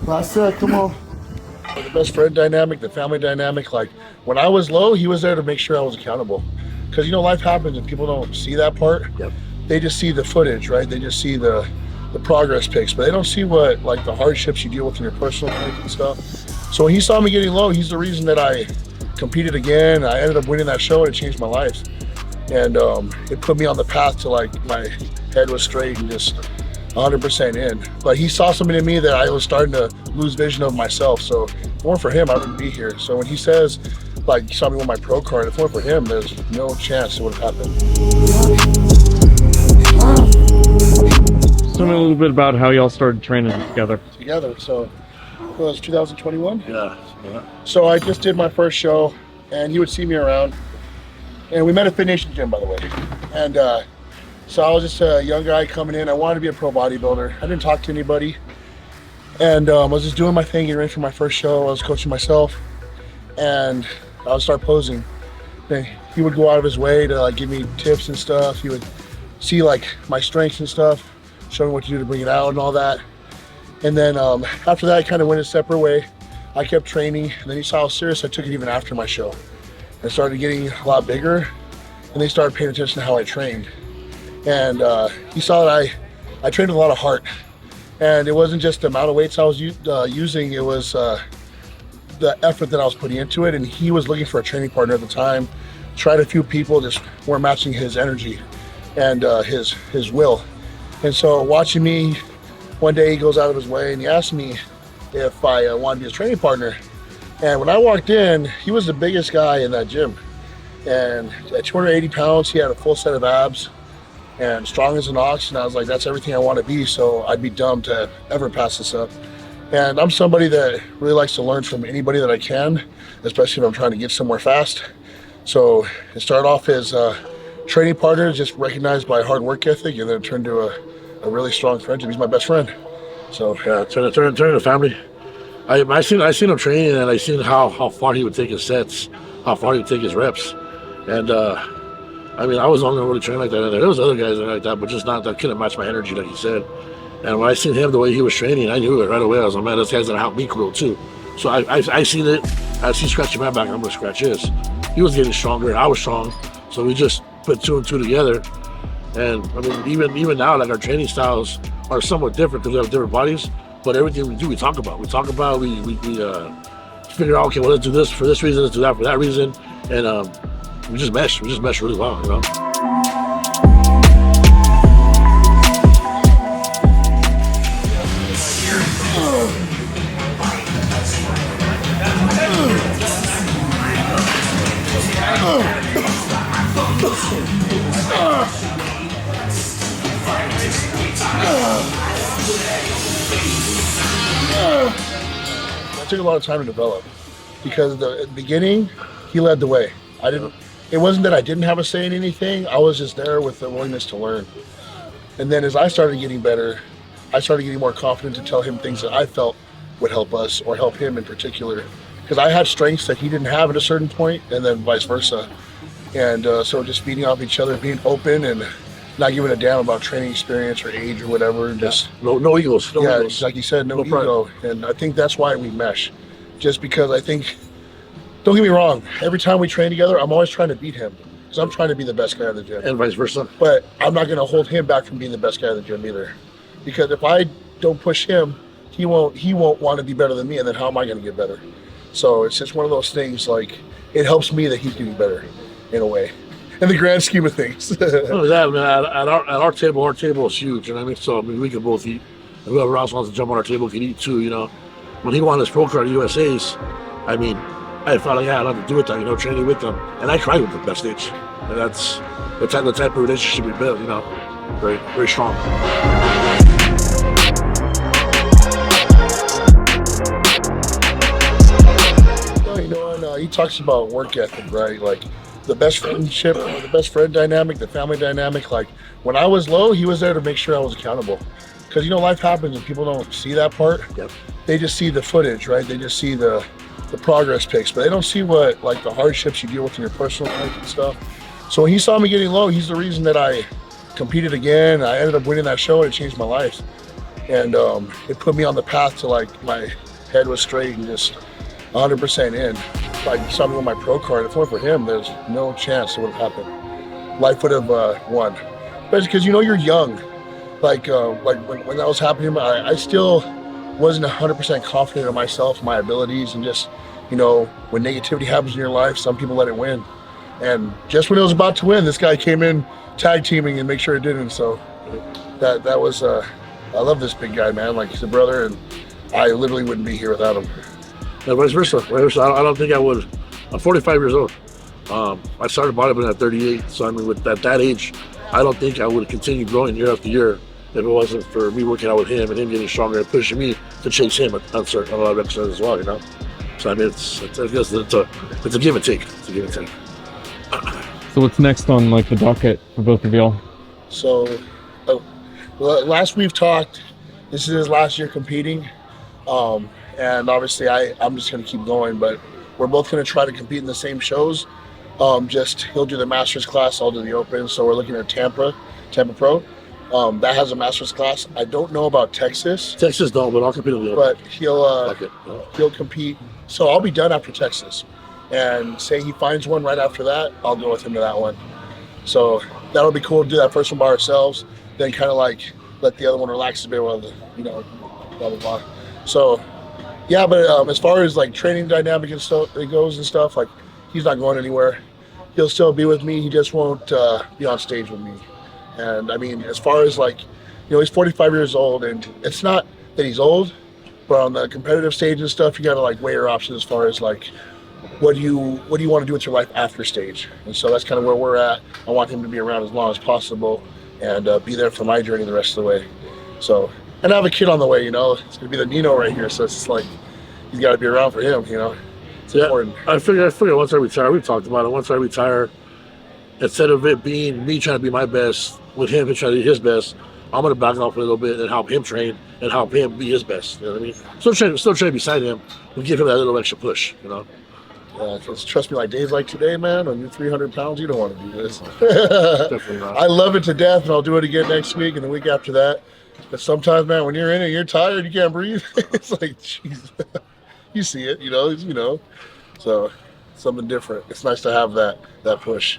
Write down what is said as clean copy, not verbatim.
Come on. The best friend dynamic, the family dynamic. Like when I was low, he was there to make sure I was accountable. Because life happens and people don't see that part. Yep. They just see the footage, right? They just see the progress pics, but they don't see what the hardships you deal with in your personal life and stuff. So when he saw me getting low, he's the reason that I competed again. I ended up winning that show and it changed my life. And it put me on the path to my head was straight and just 100% in. But he saw something in me that I was starting to lose vision of myself. So if it weren't for him, I wouldn't be here. So when he says, he saw me with my pro card, if it weren't for him, there's no chance it would have happened. Tell me a little bit about how y'all started training together. So it was 2021? Yeah. So I just did my first show and he would see me around. And we met at Fit Nation Gym, by the way. And so I was just a young guy coming in. I wanted to be a pro bodybuilder. I didn't talk to anybody. And I was just doing my thing, getting ready for my first show. I was coaching myself. And I would start posing. And he would go out of his way to give me tips and stuff. He would see my strengths and stuff, show me what to do to bring it out and all that. And then after that, I kind of went a separate way. I kept training, and then he saw how serious I took it even after my show. I started getting a lot bigger, and they started paying attention to how I trained. And he saw that I trained with a lot of heart. And it wasn't just the amount of weights I was using, it was the effort that I was putting into it. And he was looking for a training partner at the time. Tried a few people, just weren't matching his energy and his will. And so watching me, one day he goes out of his way and he asked me if I wanted to be his training partner. And when I walked in, he was the biggest guy in that gym. And at 280 pounds, he had a full set of abs and strong as an ox. And I was like, that's everything I want to be. So I'd be dumb to ever pass this up. And I'm somebody that really likes to learn from anybody that I can, especially if I'm trying to get somewhere fast. So it started off as training partner, just recognized by hard work ethic, and then it turned to a really strong friendship. He's my best friend. So yeah, turned to family. I seen him training, and I seen how far he would take his sets, how far he would take his reps, and I was only really trained like that. There was other guys like that, but just not that couldn't match my energy, like you said. And when I seen him the way he was training, I knew it right away. I was like, man, this guy's gonna help me grow too. So I seen it. As he scratching my back, I'm gonna scratch his. He was getting stronger, I was strong, so we just put two and two together. And even now, our training styles are somewhat different because we have different bodies. But everything we do, we talk about. We figure out, okay, well, let's do this for this reason, let's do that for that reason, and we just mesh. We just mesh really well, It took a lot of time to develop because at the beginning, he led the way. It wasn't that I didn't have a say in anything. I was just there with the willingness to learn. And then as I started getting better, I started getting more confident to tell him things that I felt would help us or help him in particular. Because I had strengths that he didn't have at a certain point, and then vice versa. And so just feeding off each other, being open and not giving a damn about training experience or age or whatever. Just no egos. No yeah, egos. like you said, no ego. And I think that's why we mesh. Just because I think, don't get me wrong, every time we train together, I'm always trying to beat him. Because I'm trying to be the best guy in the gym. And vice versa. But I'm not going to hold him back from being the best guy in the gym either. Because if I don't push him, he won't want to be better than me, and then how am I going to get better? So it's just one of those things, it helps me that he's getting better in a way. In the grand scheme of things. That, man, at our table is huge, So we can both eat. And whoever else wants to jump on our table can eat too, When he won his pro card at USA's, I felt like I had to do with that, training with them. And I tried with them backstage. And that's the type of relationship we built, very, very strong. He talks about work ethic, right? The best friendship, the best friend dynamic, the family dynamic. When I was low, he was there to make sure I was accountable. Because life happens and people don't see that part. Yep. They just see the footage, right? They just see the progress pics, but they don't see what the hardships you deal with in your personal life and stuff. So when he saw me getting low, he's the reason that I competed again. I ended up winning that show and it changed my life. and it put me on the path to like my head was straight and just 100% in. Like something with my pro card, if it weren't for him, there's no chance it would have happened. Life would have won. But because you know you're young, like when that was happening, I still wasn't 100% confident in myself, my abilities, and just, you know, when negativity happens in your life, some people let it win. And just when it was about to win, this guy came in tag teaming and make sure it didn't. So that was I love this big guy, man. Like, he's a brother, and I literally wouldn't be here without him. Yeah, vice versa. I don't think I would. I'm 45 years old. I started bodybuilding at 38, so I mean, with that age, I don't think I would continue growing year after year if it wasn't for me working out with him and him getting stronger and pushing me to chase him on a lot of exercises as well, you know. So I mean, it's a give and take. It's a give and take. So what's next on like the docket for both of y'all? So, last we've talked, this is his last year competing, and obviously I'm just going to keep going, but we're both going to try to compete in the same shows. Just he'll do the Masters class, I'll do the Open, so we're looking at Tampa Pro. That has a Masters class. I don't know about Texas. Texas don't, but I'll compete in the Open. But he'll compete. So I'll be done after Texas, and say he finds one right after that, I'll go with him to that one. So that'll be cool to do that first one by ourselves, then kind of like let the other one relax a bit while the, you know, blah blah blah. So yeah, but as far as like training dynamic and stuff it goes and stuff, like, he's not going anywhere. He'll still be with me. He just won't be on stage with me. And I mean, as far as like, you know, he's 45 years old, and it's not that he's old, but on the competitive stage and stuff, you got to like weigh your options as far as like, what do you want to do with your life after stage? And so that's kind of where we're at. I want him to be around as long as possible and be there for my journey the rest of the way. So, and I have a kid on the way, you know, it's gonna be the Nino right here. So it's just like, he's got to be around for him, you know. It's important. I figure once I retire, we've talked about it. Once I retire, instead of it being me trying to be my best with him and trying to be his best, I'm gonna back off a little bit and help him train and help him be his best. You know what I mean? Still train beside him and give him that little extra push. You know. Trust me, like days like today, man, on your 300 pounds, you don't want to do this. Definitely not. I love it to death, and I'll do it again next week and the week after that. But sometimes, man, when you're in it, you're tired, you can't breathe. It's like, jeez, you see it, you know. So something different. It's nice to have that push.